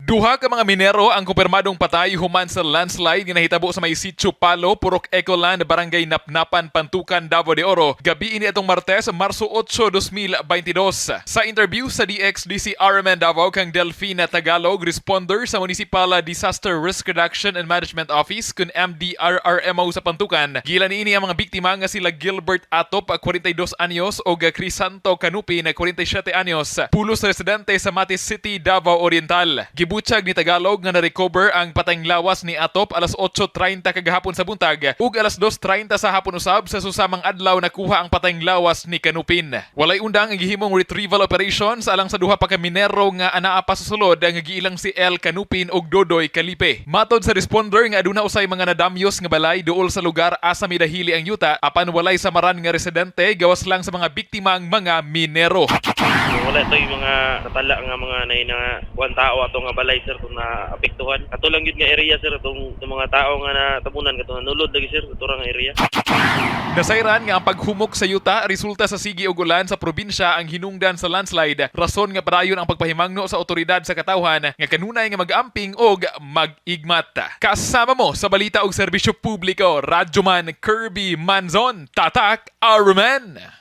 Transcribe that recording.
Duha ka mga minero ang kumpirmadong patay human sa landslide nga nahitabo sa may Sitio Palo, Purok Ecoland, Barangay Napnapan, Pantukan, Davao de Oro. Gabi ini atong Martes, Marso 8, 2022. Sa interview sa DXDC RMN Davao kang Delfina Tagalog, responder sa Municipal Disaster Risk Reduction and Management Office kun MDRRMO sa Pantukan. Gila niini ang mga biktima nga sila Gilbert Atop, 42 anyos, o Crisanto Canupi na 47 anyos. Pulos residente sa Matis City, Davao Oriental. Gibutyag ni Tagalog nga na-recover ang patayng lawas ni Atop alas 8:30 kagahapon sa buntag ug alas 2:30 sa hapon usab sa susamang adlaw nakuha ang patayng lawas ni Canupin. Walay undang ang gihimong retrieval operations alang sa duha pa ka minero nga anaa pa sa sulod nga giilang si El Canupin ug Dodoy Calipe. Matod sa responder nga aduna usay mga nadamyos nga balay duol sa lugar asa midahili ang yuta apan walay samaran nga residente gawas lang sa mga biktimang mga minero. Wala ito yung mga natala nga mga one tao ato nga balay sir kung naapektuhan. Ato lang yun nga area sir itong mga tao nga natabunan katong nulod lagi sir ito nga area. Nasayran nga ang paghumok sa yuta resulta sa sigi ug ulan sa probinsya ang hinungdan sa landslide. Rason nga padayon ang pagpahimangno sa otoridad sa katawhan nga kanunay nga mag-amping og mag-igmat. Kasama mo sa balita og serbisyo publiko, Radyoman Kirby Manzon, Tatak RMN.